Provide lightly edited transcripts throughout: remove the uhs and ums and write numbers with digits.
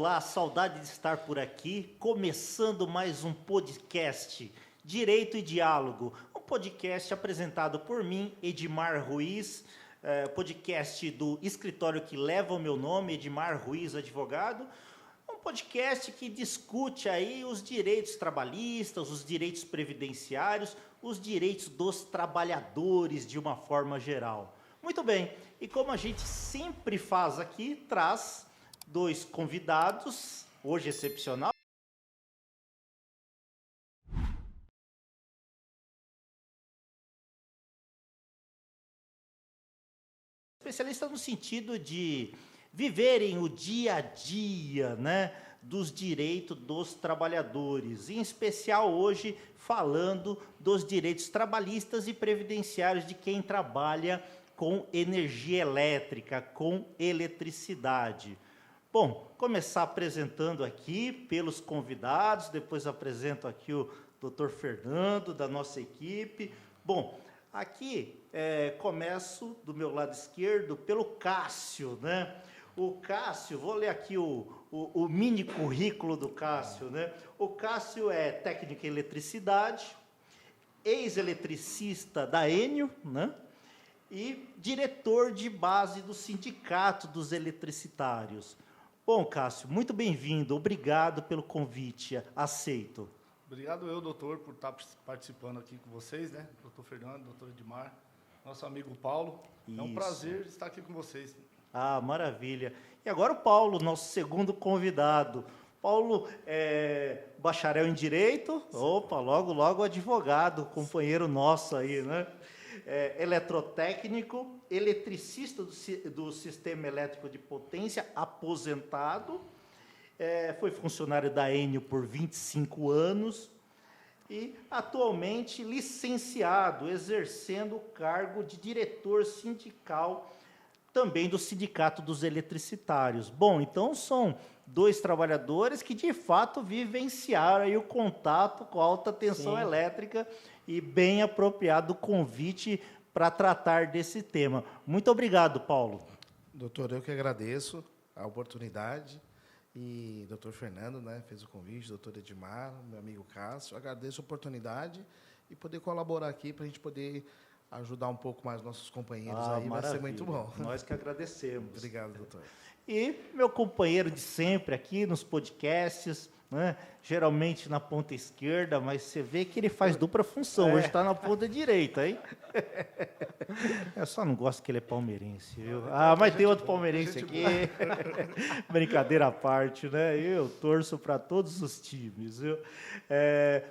Olá, saudade de estar por aqui, começando mais um podcast Direito e Diálogo, um podcast apresentado por mim, Edmar Ruiz, podcast do escritório que leva o meu nome, Edmar Ruiz Advogado, um podcast que discute aí os direitos trabalhistas, os direitos previdenciários, os direitos dos trabalhadores de uma forma geral. Muito bem, e como a gente sempre faz aqui, traz dois convidados, hoje excepcional. Especialista no sentido de viverem o dia a dia, né, dos direitos dos trabalhadores, em especial hoje falando dos direitos trabalhistas e previdenciários de quem trabalha com energia elétrica, com eletricidade. Bom, começar apresentando aqui pelos convidados, depois apresento aqui o Dr. Fernando, da nossa equipe. Bom, aqui começo do meu lado esquerdo pelo Cássio, né? O Cássio, vou ler aqui o mini currículo do Cássio, né? O Cássio é técnico em eletricidade, ex-eletricista da Enio, né? E diretor de base do Sindicato dos Eletricitários. Bom, Cássio, muito bem-vindo. Obrigado pelo convite. Aceito. Obrigado eu, doutor, por estar participando aqui com vocês, né? Doutor Fernando, doutor Edmar, nosso amigo Paulo. Isso. É um prazer estar aqui com vocês. Ah, maravilha. E agora o Paulo, nosso segundo convidado. Paulo é bacharel em Direito. Opa, logo advogado, companheiro nosso aí, né? Eletrotécnico, eletricista do Sistema Elétrico de Potência, aposentado, foi funcionário da Enio por 25 anos e atualmente licenciado, exercendo o cargo de diretor sindical também do Sindicato dos Eletricitários. Bom, então são dois trabalhadores que de fato vivenciaram aí o contato com a alta tensão elétrica e bem apropriado o convite para tratar desse tema. Muito obrigado, Paulo. Doutor, eu que agradeço a oportunidade e doutor Fernando, né, fez o convite, doutor Edmar, meu amigo Cássio, agradeço a oportunidade e poder colaborar aqui para a gente poder ajudar um pouco mais nossos companheiros aí, maravilha. Vai ser muito bom. Nós que agradecemos. Obrigado, doutor. E meu companheiro de sempre aqui nos podcasts, né? Geralmente na ponta esquerda, mas você vê que ele faz dupla função. Hoje está na ponta direita, hein? Eu só não gosto que ele é palmeirense, viu? Ah, mas tem outro palmeirense aqui. Brincadeira à parte, né? Eu torço para todos os times, viu?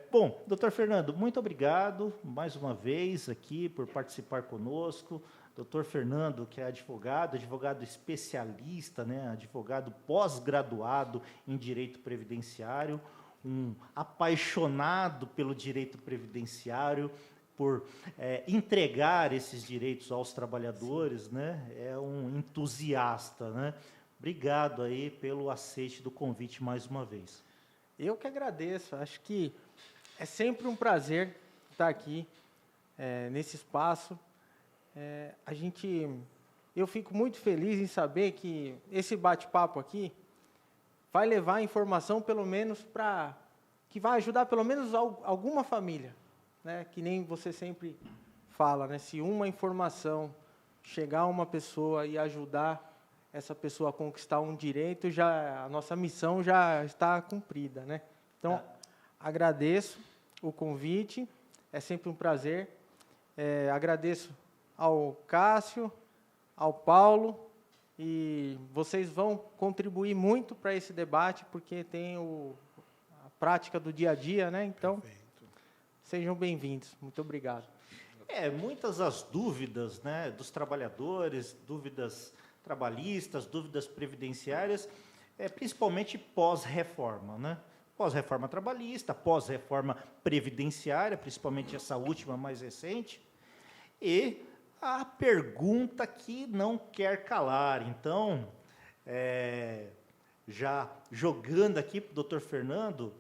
Bom, doutor Fernando, muito obrigado mais uma vez aqui por participar conosco. Doutor Fernando, que é advogado especialista, né, advogado pós-graduado em Direito Previdenciário, um apaixonado pelo direito previdenciário, por entregar esses direitos aos trabalhadores, né, é um entusiasta, né? Obrigado aí pelo aceite do convite mais uma vez. Eu que agradeço, acho que é sempre um prazer estar aqui nesse espaço. Eu fico muito feliz em saber que esse bate-papo aqui vai levar informação, pelo menos, que vai ajudar pelo menos alguma família, né? Que nem você sempre fala, né? Se uma informação chegar a uma pessoa e ajudar essa pessoa a conquistar um direito, a nossa missão já está cumprida, né? Então, agradeço o convite, é sempre um prazer, agradeço ao Cássio, ao Paulo, e vocês vão contribuir muito para esse debate, porque tem a prática do dia a dia, né? Então, perfeito. Sejam bem-vindos. Muito obrigado. Muitas as dúvidas, né, dos trabalhadores, dúvidas trabalhistas, dúvidas previdenciárias, principalmente pós-reforma, né? Pós-reforma trabalhista, pós-reforma previdenciária, principalmente essa última mais recente, e a pergunta que não quer calar. Então, já jogando aqui para o doutor Fernando,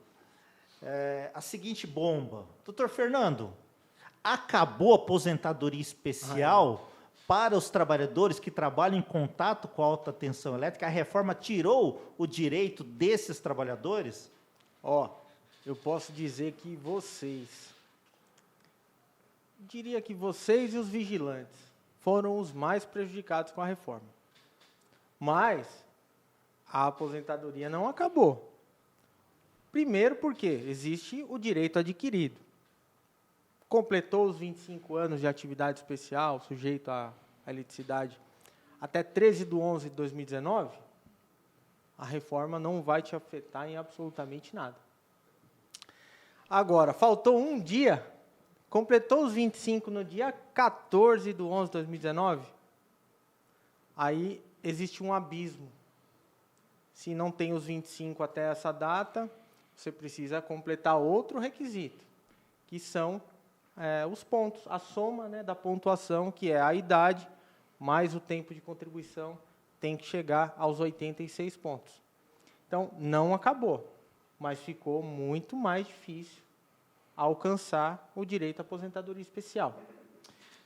a seguinte bomba. Doutor Fernando, acabou a aposentadoria especial para os trabalhadores que trabalham em contato com a alta tensão elétrica? A reforma tirou o direito desses trabalhadores? Ó, eu posso dizer que diria que vocês e os vigilantes foram os mais prejudicados com a reforma. Mas a aposentadoria não acabou. Primeiro porque existe o direito adquirido. Completou os 25 anos de atividade especial, sujeito à eletricidade, até 13/11/2019, a reforma não vai te afetar em absolutamente nada. Agora, faltou um dia, completou os 25 no dia 14/11/2019, aí existe um abismo. Se não tem os 25 até essa data, você precisa completar outro requisito, que são os pontos, a soma, né, da pontuação, que é a idade, mais o tempo de contribuição, tem que chegar aos 86 pontos. Então, não acabou, mas ficou muito mais difícil alcançar o direito à aposentadoria especial.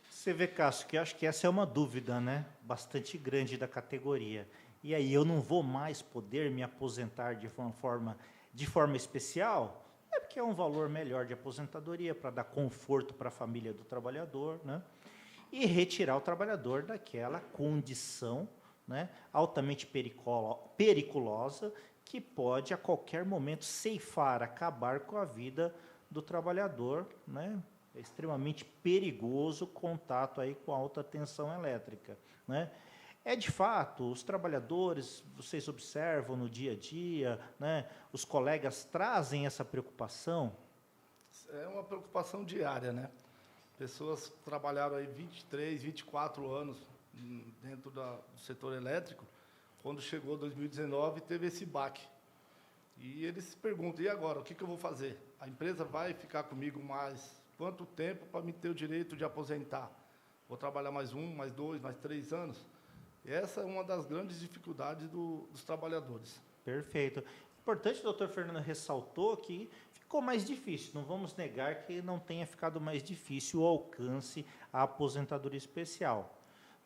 Você vê, Cássio, que eu acho que essa é uma dúvida, né, bastante grande da categoria. E aí, eu não vou mais poder me aposentar de forma especial? É porque é um valor melhor de aposentadoria para dar conforto para a família do trabalhador, né? E retirar o trabalhador daquela condição, né, altamente periculosa que pode a qualquer momento ceifar, acabar com a vida do trabalhador, né? É extremamente perigoso o contato aí com a alta tensão elétrica, né? É de fato, os trabalhadores, vocês observam no dia a dia, né, os colegas trazem essa preocupação? É uma preocupação diária, né? Pessoas trabalharam aí 23, 24 anos dentro do setor elétrico. Quando chegou 2019, teve esse baque. E eles se perguntam, e agora, o que eu vou fazer? A empresa vai ficar comigo mais quanto tempo para me ter o direito de aposentar? Vou trabalhar mais 1, mais 2, mais 3 anos? E essa é uma das grandes dificuldades dos trabalhadores. Perfeito. Importante, o doutor Fernando ressaltou que ficou mais difícil. Não vamos negar que não tenha ficado mais difícil o alcance à aposentadoria especial.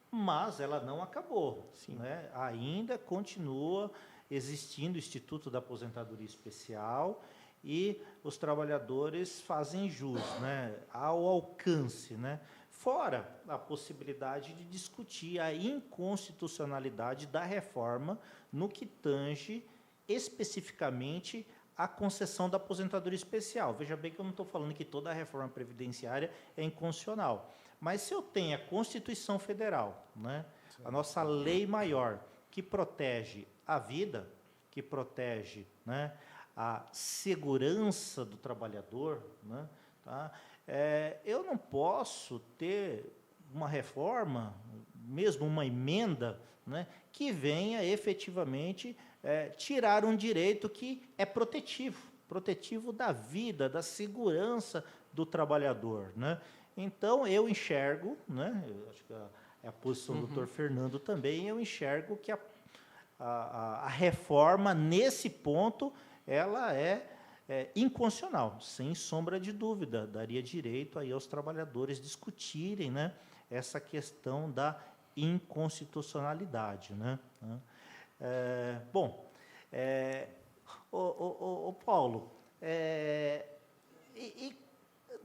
Mas ela não acabou. Sim. Né? Ainda continua existindo o Instituto da Aposentadoria Especial e os trabalhadores fazem jus, né, ao alcance, né? Fora a possibilidade de discutir a inconstitucionalidade da reforma no que tange especificamente a concessão da aposentadoria especial. Veja bem que eu não estou falando que toda a reforma previdenciária é inconstitucional, mas se eu tenho a Constituição Federal, né, a nossa lei maior, que protege a vida, que protege, né, a segurança do trabalhador, né, tá? Eu não posso ter uma reforma, mesmo uma emenda, né, que venha efetivamente tirar um direito que é protetivo da vida, da segurança do trabalhador, né? Então, eu enxergo, né, eu acho que é a posição do doutor Fernando também, eu enxergo que a reforma, nesse ponto, ela é inconstitucional, sem sombra de dúvida, daria direito aí aos trabalhadores discutirem, né, essa questão da inconstitucionalidade, né? Bom, Paulo,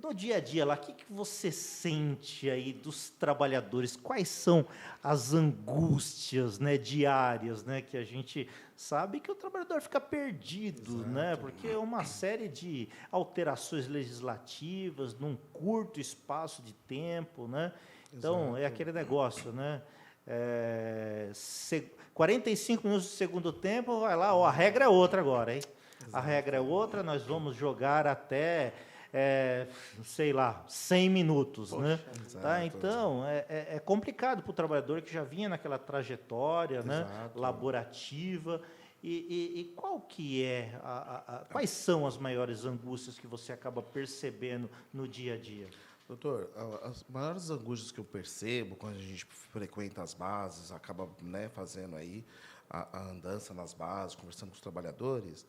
no dia a dia lá, o que você sente aí dos trabalhadores? Quais são as angústias, né, diárias, né, que a gente sabe que o trabalhador fica perdido, né, porque é uma série de alterações legislativas num curto espaço de tempo, né? Então, é aquele negócio, né? 45 minutos do segundo tempo, vai lá, ó, a regra é outra agora, hein? A regra é outra, nós vamos jogar até... sei lá, 100 minutos, né? Tá? Então, é complicado para o trabalhador que já vinha naquela trajetória, né, laborativa. E qual que quais são as maiores angústias que você acaba percebendo no dia a dia? Doutor, as maiores angústias que eu percebo quando a gente frequenta as bases, acaba, né, fazendo aí a andança nas bases, conversando com os trabalhadores,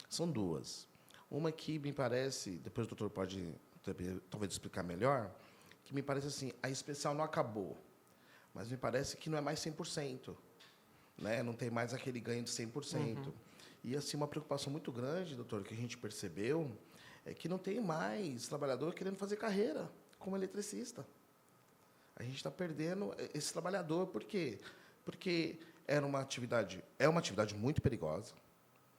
são duas. Uma que me parece, depois o doutor pode talvez explicar melhor, que me parece assim, a especial não acabou, mas me parece que não é mais 100%. Né? Não tem mais aquele ganho de 100%. E, assim, uma preocupação muito grande, doutor, que a gente percebeu, é que não tem mais trabalhador querendo fazer carreira como eletricista. A gente está perdendo esse trabalhador. Por quê? Porque é uma atividade muito perigosa.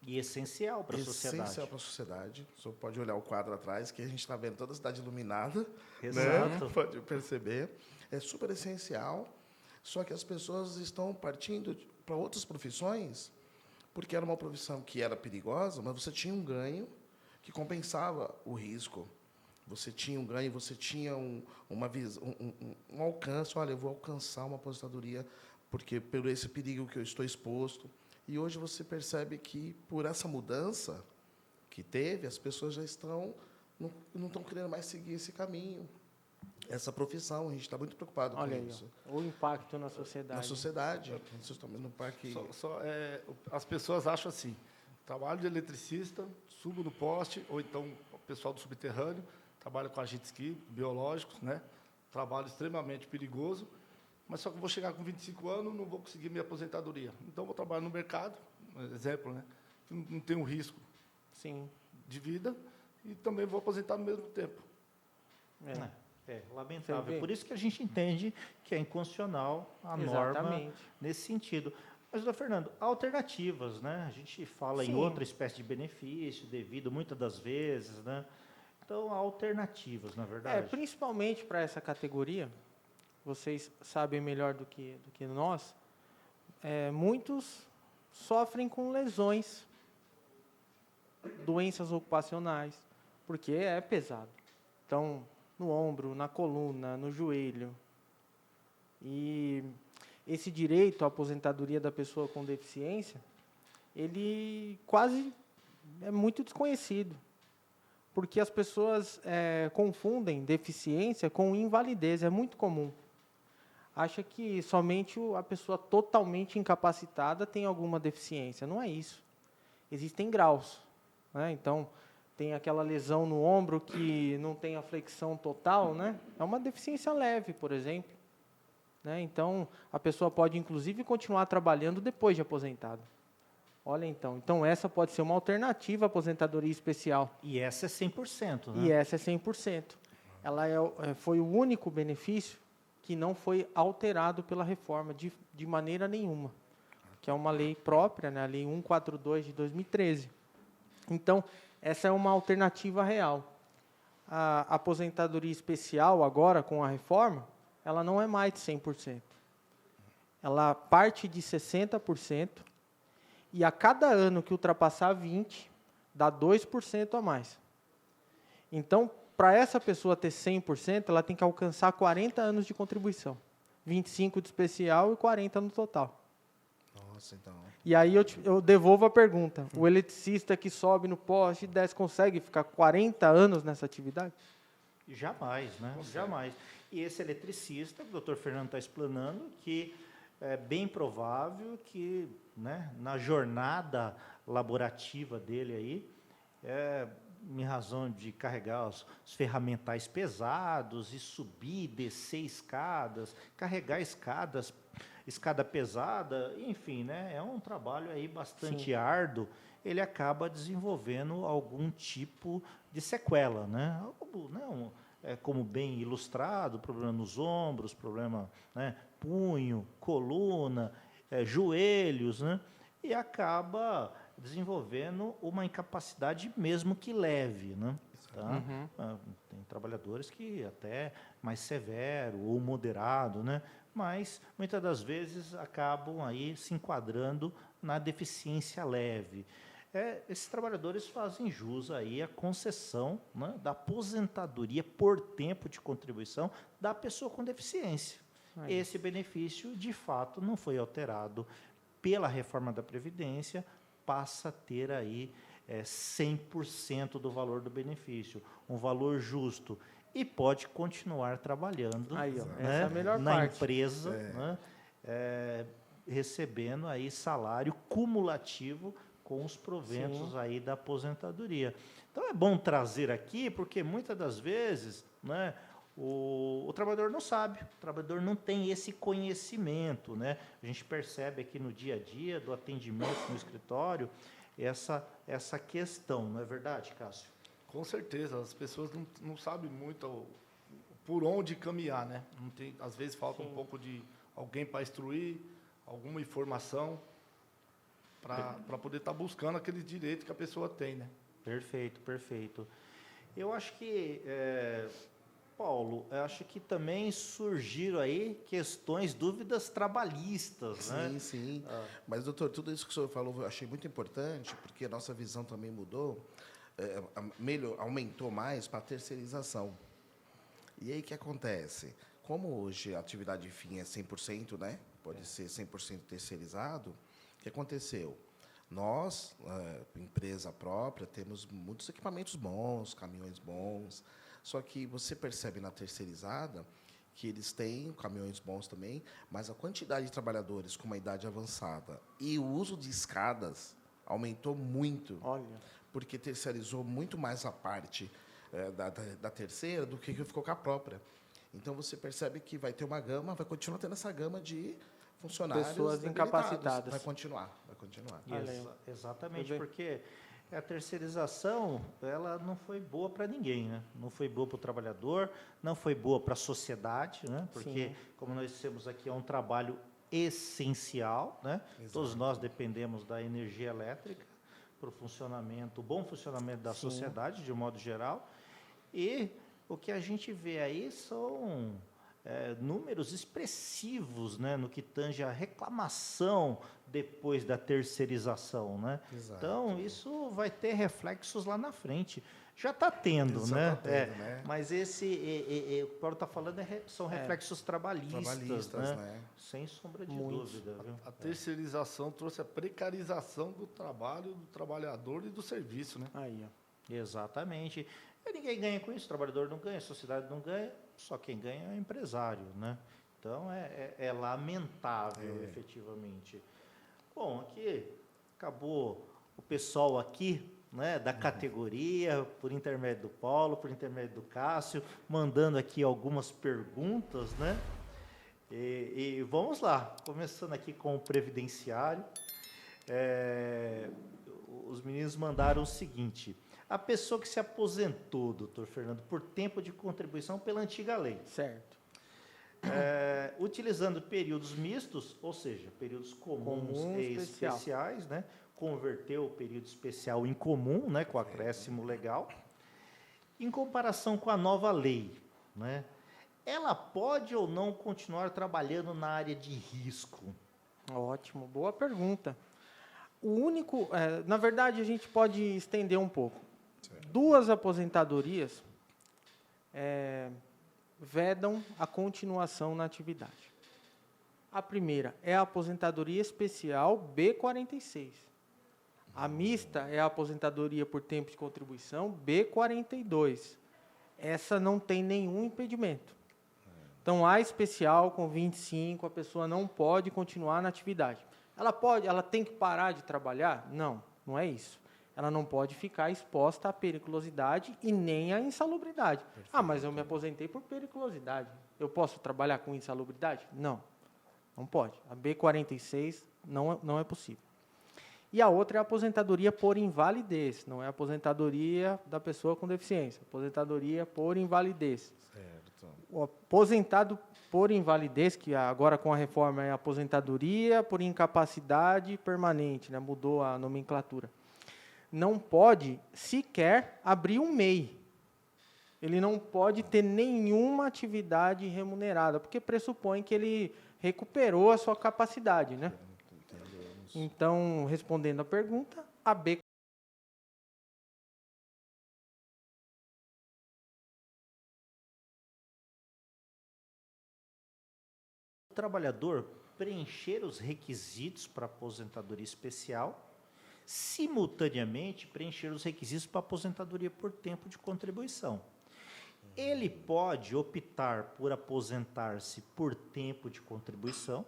E essencial para a sociedade. Essencial para a sociedade. O senhor pode olhar o quadro atrás, que a gente está vendo toda a cidade iluminada. Exato. Né? Pode perceber. É super essencial. Só que as pessoas estão partindo para outras profissões, porque era uma profissão que era perigosa, mas você tinha um ganho que compensava o risco. Você tinha um ganho, você tinha um alcance. Olha, eu vou alcançar uma aposentadoria porque pelo esse perigo que eu estou exposto. E hoje você percebe que, por essa mudança que teve, as pessoas já não estão querendo mais seguir esse caminho, essa profissão. A gente está muito preocupado com isso. O impacto na sociedade. Na sociedade. Vocês estão vendo no parque... As pessoas acham assim, trabalho de eletricista, subo no poste, ou então o pessoal do subterrâneo, trabalha com agentes biológicos, né? Trabalho extremamente perigoso, mas só que eu vou chegar com 25 anos, não vou conseguir minha aposentadoria. Então, vou trabalhar no mercado, exemplo, né? Que não tem um risco de vida, e também vou aposentar no mesmo tempo. Lamentável. Por isso que a gente entende que é inconstitucional a norma nesse sentido. Mas, doutor Fernando, alternativas, né? A gente fala em outra espécie de benefício devido, muitas das vezes, né? Então, há alternativas, na verdade. Principalmente para essa categoria, vocês sabem melhor do que nós, muitos sofrem com lesões, doenças ocupacionais, porque é pesado. Então, no ombro, na coluna, no joelho. E esse direito à aposentadoria da pessoa com deficiência, ele quase é muito desconhecido, porque as pessoas confundem deficiência com invalidez, é muito comum. Acha que somente a pessoa totalmente incapacitada tem alguma deficiência. Não é isso. Existem graus, né? Então, tem aquela lesão no ombro que não tem a flexão total, né? É uma deficiência leve, por exemplo. Né? Então, a pessoa pode, inclusive, continuar trabalhando depois de aposentado. Olha, então essa pode ser uma alternativa à aposentadoria especial. E essa é 100%, né? E essa é 100%. Ela foi o único benefício que não foi alterado pela reforma de maneira nenhuma, que é uma lei própria, né? A Lei 142 de 2013. Então, essa é uma alternativa real. A aposentadoria especial, agora, com a reforma, ela não é mais de 100%. Ela parte de 60%, e a cada ano que ultrapassar 20%, dá 2% a mais. Então, para essa pessoa ter 100%, ela tem que alcançar 40 anos de contribuição. 25 de especial e 40 no total. Nossa, então... E aí eu devolvo a pergunta. O eletricista que sobe no poste e desce consegue ficar 40 anos nessa atividade? Jamais, né? Jamais. E esse eletricista, o doutor Fernando está explanando, que é bem provável que, né, na jornada laborativa dele aí, em razão de carregar os ferramentais pesados e subir e descer escadas, carregar escada pesada, enfim, né, é um trabalho aí bastante árduo, ele acaba desenvolvendo algum tipo de sequela, né? Como bem ilustrado, problema nos ombros, problema, né, punho, coluna, joelhos, né? E acaba desenvolvendo uma incapacidade mesmo que leve, né? Tá? Tem trabalhadores que até mais severo ou moderado, né? Mas muitas das vezes acabam aí se enquadrando na deficiência leve. Esses trabalhadores fazem jus aí à concessão, né, da aposentadoria por tempo de contribuição da pessoa com deficiência. Esse benefício, de fato, não foi alterado pela reforma da Previdência, passa a ter aí 100% do valor do benefício, um valor justo, e pode continuar trabalhando aí, né, essa é a melhor na parte. empresa, né, recebendo aí salário cumulativo com os proventos aí da aposentadoria. Então, é bom trazer aqui, porque muitas das vezes, né, o trabalhador não sabe, o trabalhador não tem esse conhecimento, né? A gente percebe aqui no dia a dia do atendimento no escritório essa questão, não é verdade, Cássio? Com certeza, as pessoas não sabem muito por onde caminhar, né? Não tem, às vezes falta um pouco de alguém para instruir, alguma informação para poder estar buscando aquele direito que a pessoa tem, né? Perfeito, perfeito. Eu acho que, Paulo, eu acho que também surgiram aí questões, dúvidas trabalhistas, né? Sim, sim. Mas, doutor, tudo isso que o senhor falou eu achei muito importante, porque a nossa visão também mudou, aumentou mais para a terceirização. E aí o que acontece? Como hoje a atividade fim é 100%, né? Pode ser 100% terceirizado, o que aconteceu? Nós, empresa própria, temos muitos equipamentos bons, caminhões bons, só que você percebe na terceirizada que eles têm caminhões bons também, mas a quantidade de trabalhadores com uma idade avançada e o uso de escadas aumentou muito. Olha. Porque terceirizou muito mais a parte da terceira do que ficou com a própria. Então, você percebe que vai ter uma gama, vai continuar tendo essa gama de funcionários Pessoas debilitados. incapacitadas. Vai continuar. Exatamente, porque a terceirização, ela não foi boa para ninguém, né? Não foi boa para o trabalhador, não foi boa para a sociedade, né? Porque, como nós dissemos aqui, é um trabalho essencial, né? Exato. Todos nós dependemos da energia elétrica para o bom funcionamento da sociedade, de modo geral. E o que a gente vê aí são números expressivos, né, no que tange a reclamação depois da terceirização, né? Exato. Então, isso vai ter reflexos lá na frente. Já está tendo, Já né? tá tendo, né? Mas o que o Paulo está falando são reflexos trabalhistas, né? Sem sombra de dúvida. Viu? A terceirização trouxe a precarização do trabalho, do trabalhador e do serviço, né? Aí, ó. Exatamente. E ninguém ganha com isso, o trabalhador não ganha, a sociedade não ganha, só quem ganha é o empresário, né? Então, é lamentável, efetivamente. Bom, aqui acabou o pessoal aqui, né, da categoria, por intermédio do Paulo, por intermédio do Cássio, mandando aqui algumas perguntas, né? E vamos lá, começando aqui com o previdenciário. Os meninos mandaram o seguinte: a pessoa que se aposentou, doutor Fernando, por tempo de contribuição pela antiga lei, Certo. utilizando períodos mistos, ou seja, períodos comuns e especiais, né? Converteu o período especial em comum, né? Com acréscimo legal. Em comparação com a nova lei, né? Ela pode ou não continuar trabalhando na área de risco? Ótimo, boa pergunta. O único, na verdade, a gente pode estender um pouco. Certo. 2 aposentadorias vedam a continuação na atividade. A primeira é a aposentadoria especial B46. A mista é a aposentadoria por tempo de contribuição B42. Essa não tem nenhum impedimento. Então, a especial com 25, a pessoa não pode continuar na atividade. Ela tem que parar de trabalhar? Não, não é isso. Ela não pode ficar exposta à periculosidade e nem à insalubridade. Ah, mas eu me aposentei por periculosidade. Eu posso trabalhar com insalubridade? Não, não pode. A B46 não é possível. E a outra é a aposentadoria por invalidez. Não é a aposentadoria da pessoa com deficiência. Aposentadoria por invalidez. Certo. O aposentado por invalidez, que agora com a reforma é aposentadoria por incapacidade permanente, né? Mudou a nomenclatura. Não pode sequer abrir um MEI. Ele não pode ter nenhuma atividade remunerada, porque pressupõe que ele recuperou a sua capacidade, né? Entendemos. Então, respondendo a pergunta, a B O trabalhador preencher os requisitos para aposentadoria especial, simultaneamente preencher os requisitos para aposentadoria por tempo de contribuição. Ele pode optar por aposentar-se por tempo de contribuição,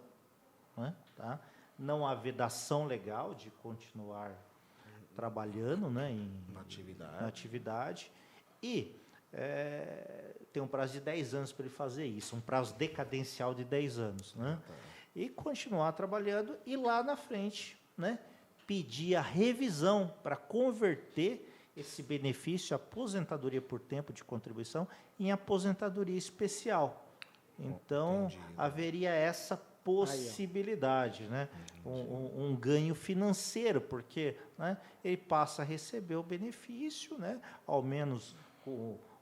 né, tá? Não há vedação legal de continuar trabalhando, né, Na atividade. na atividade. E tem um prazo de 10 anos para ele fazer isso, um prazo decadencial de 10 anos, né? E continuar trabalhando e lá na frente, né, pedir a revisão para converter esse benefício, aposentadoria por tempo de contribuição, em aposentadoria especial. Então, haveria essa possibilidade, né? Um ganho financeiro, porque, né, ele passa a receber o benefício, né, ao menos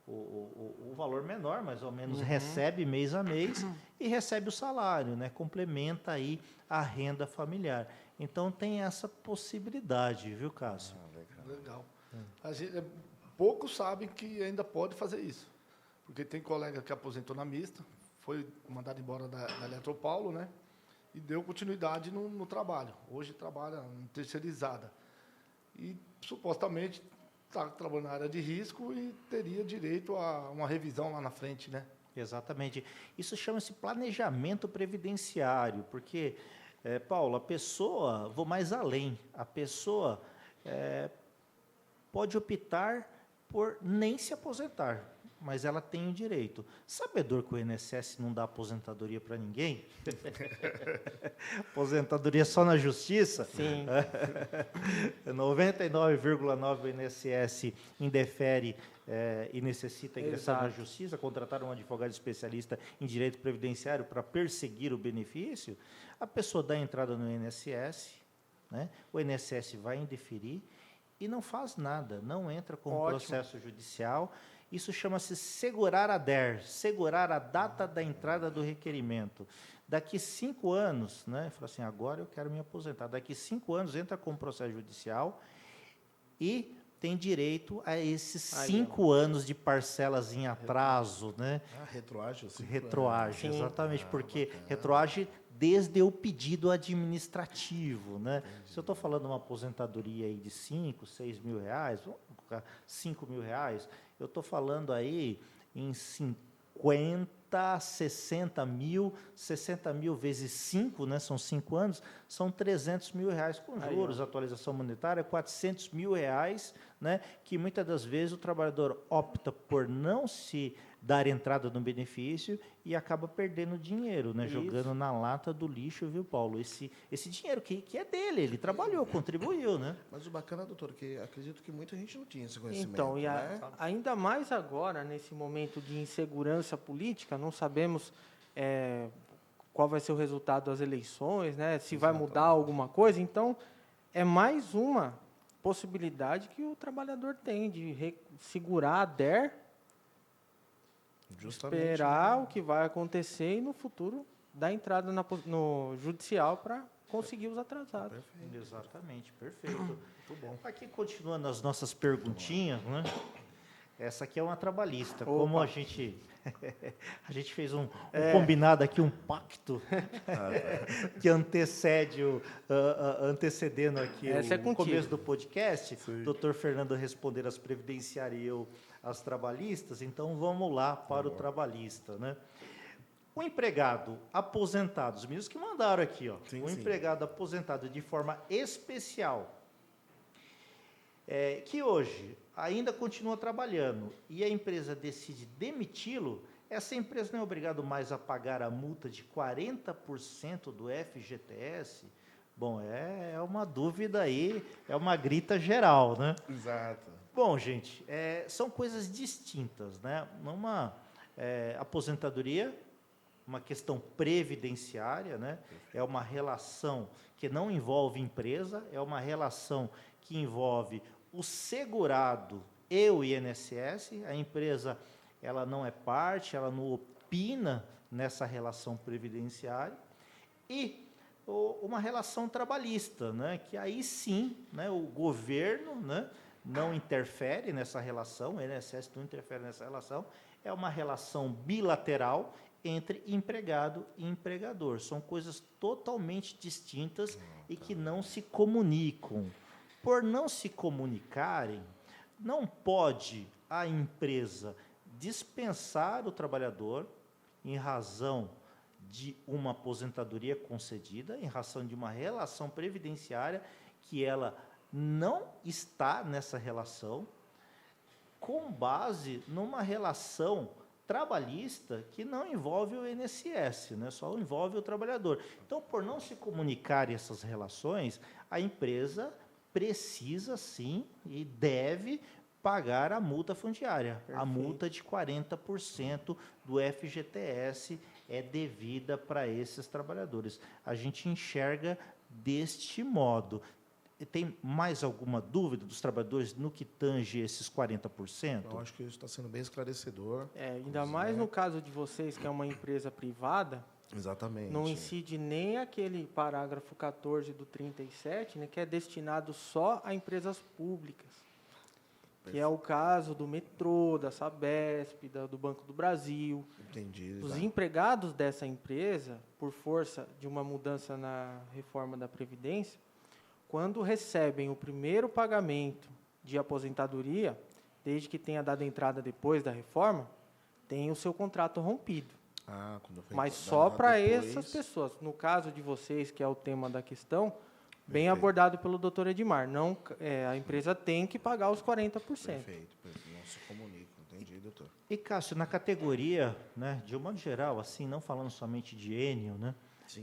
o valor menor, mas ao menos recebe mês a mês e recebe o salário, né? Complementa aí a renda familiar. Então tem essa possibilidade, viu, Cássio? Legal. Poucos sabem que ainda pode fazer isso, porque tem colega que aposentou na mista, foi mandado embora da Eletropaulo, né? E deu continuidade no trabalho. Hoje trabalha em terceirizada. E supostamente está trabalhando na área de risco e teria direito a uma revisão lá na frente, né? Exatamente. Isso chama-se planejamento previdenciário, porque, Paulo, a pessoa, vou mais além, a pessoa pode optar por nem se aposentar, mas ela tem o direito. Sabedor que o INSS não dá aposentadoria para ninguém? Aposentadoria só na justiça? Sim. 99,9% o INSS indefere e necessita ingressar na Exato. justiça, contratar um advogado especialista em direito previdenciário para perseguir o benefício. A pessoa dá entrada no INSS, né? O INSS vai indeferir e não faz nada, não entra com processo judicial. Isso chama-se segurar a DER, segurar a data da entrada do requerimento. Daqui 5 anos, né, fala assim, agora eu quero me aposentar. Daqui 5 anos entra com processo judicial e tem direito a esses 5 anos de parcelas em atraso, né? Retroage. Retroage, exatamente, porque retroage desde o pedido administrativo, né? Se eu estou falando de uma aposentadoria aí de 5, 6 mil reais, vamos colocar 5 mil reais, eu estou falando aí em 50, 60 mil vezes 5, né? São 5 anos, são 300 mil reais com juros, atualização monetária, 400 mil reais, né? Que muitas das vezes o trabalhador opta por não se dar entrada no benefício e acaba perdendo dinheiro, né? Jogando na lata do lixo, viu, Paulo? Esse dinheiro que é dele, ele trabalhou, contribuiu, né? Mas o bacana, doutor, que acredito que muita gente não tinha esse conhecimento. Então, né? ainda mais agora, nesse momento de insegurança política, não sabemos qual vai ser o resultado das eleições, né? Se vai mudar alguma coisa. Então, é mais uma possibilidade que o trabalhador tem de segurar a DER, Justamente, esperar o que vai acontecer e no futuro dar entrada no judicial para conseguir os atrasados. Perfeito. Exatamente, perfeito. Muito bom. Aqui, continuando as nossas perguntinhas, né? Essa aqui é uma trabalhista. Opa. Como a gente fez um combinado aqui, um pacto que antecede antecedendo aqui Essa é o contigo. começo do podcast, o doutor Fernando responder as previdenciárias e eu as trabalhistas, então vamos lá para o trabalhista, né? O empregado aposentado, os meninos que mandaram aqui, ó, Sim, o empregado aposentado de forma especial, que hoje ainda continua trabalhando e a empresa decide demiti-lo, essa empresa não é obrigada mais a pagar a multa de 40% do FGTS? Bom, é uma dúvida aí, é uma grita geral, né? Exato. Bom, gente, são coisas distintas, né? Uma aposentadoria, uma questão previdenciária, né? É uma relação que não envolve empresa, é uma relação que envolve o segurado e o INSS. A empresa, ela não é parte, ela não opina nessa relação previdenciária. E uma relação trabalhista, né? Que aí sim, né, o governo, né, não interfere nessa relação, o INSS não interfere nessa relação, é uma relação bilateral entre empregado e empregador. São coisas totalmente distintas e que não se comunicam. Por não se comunicarem, não pode a empresa dispensar o trabalhador em razão de uma aposentadoria concedida, em razão de uma relação previdenciária que ela não está nessa relação, com base numa relação trabalhista que não envolve o INSS, né? Só envolve o trabalhador. Então, por não se comunicar essas relações, a empresa precisa sim e deve pagar a multa fundiária. Perfeito. A multa de 40% do FGTS é devida para esses trabalhadores. A gente enxerga deste modo. Tem mais alguma dúvida dos trabalhadores no que tange esses 40%? Eu acho que isso está sendo bem esclarecedor. Ainda mais no caso de vocês, que é uma empresa privada, Exatamente. não incide nem aquele parágrafo 14 do 37, né, que é destinado só a empresas públicas, que é o caso do metrô, da Sabesp, do Banco do Brasil. Entendi. Os tá. empregados dessa empresa, por força de uma mudança na reforma da Previdência, quando recebem o primeiro pagamento de aposentadoria, desde que tenha dado entrada depois da reforma, tem o seu contrato rompido. Quando foi Mas dado só para depois. essas pessoas. No caso de vocês, que é o tema da questão, bem Perfeito. abordado pelo doutor Edmar. Não, a empresa tem que pagar os 40%. Perfeito. Não se comunica. Entendi, doutor. E, Cássio, na categoria, né, de um modo geral, assim, não falando somente de Enio, né, Sim.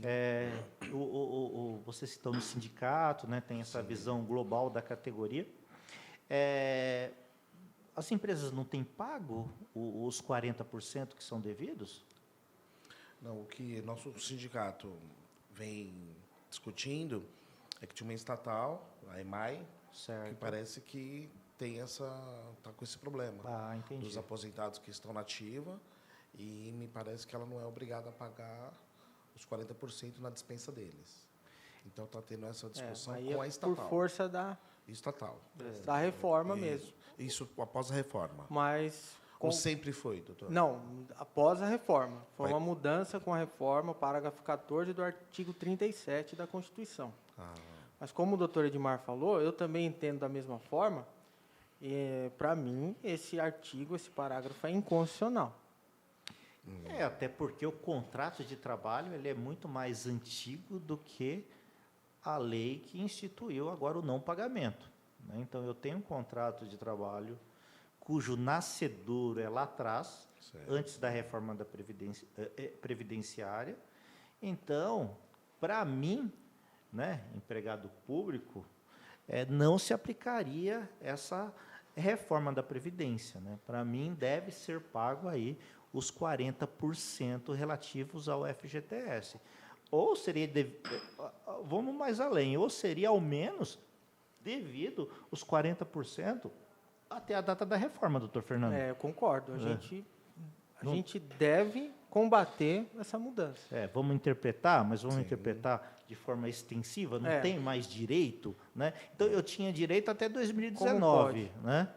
vocês estão no sindicato, né, tem essa visão global da categoria. As empresas não têm pago os 40% que são devidos? Não, o que nosso sindicato vem discutindo é que tinha uma estatal, a EMAI, que Certo. parece que está com esse problema. Entendi. Dos aposentados que estão na ativa, e me parece que ela não é obrigada a pagar os 40% na dispensa deles. Então está tendo essa discussão Aí com a é estatal. por força da Estatal. reforma mesmo. Isso após a reforma. Mas Ou sempre foi, doutor? não, após a reforma. Foi Vai- uma mudança com a reforma, parágrafo 14 do artigo 37 da Constituição. Mas como o doutor Edmar falou, eu também entendo da mesma forma. Para mim, esse artigo, esse parágrafo é inconstitucional. Até porque o contrato de trabalho ele é muito mais antigo do que a lei que instituiu agora o não pagamento, né? Então, eu tenho um contrato de trabalho cujo nascedouro é lá atrás, Certo. antes da reforma da previdenciária. Então, para mim, né, empregado público, não se aplicaria essa reforma da Previdência, né? Para mim, deve ser pago aí os 40% relativos ao FGTS. Ou seria, vamos mais além, ou seria ao menos devido os 40% até a data da reforma, doutor Fernando. Eu concordo. A Não- gente deve combater essa mudança. Vamos interpretar, mas vamos Sim. interpretar de forma extensiva, não É. tem mais direito, né? Então, eu tinha direito até Como 2019, né?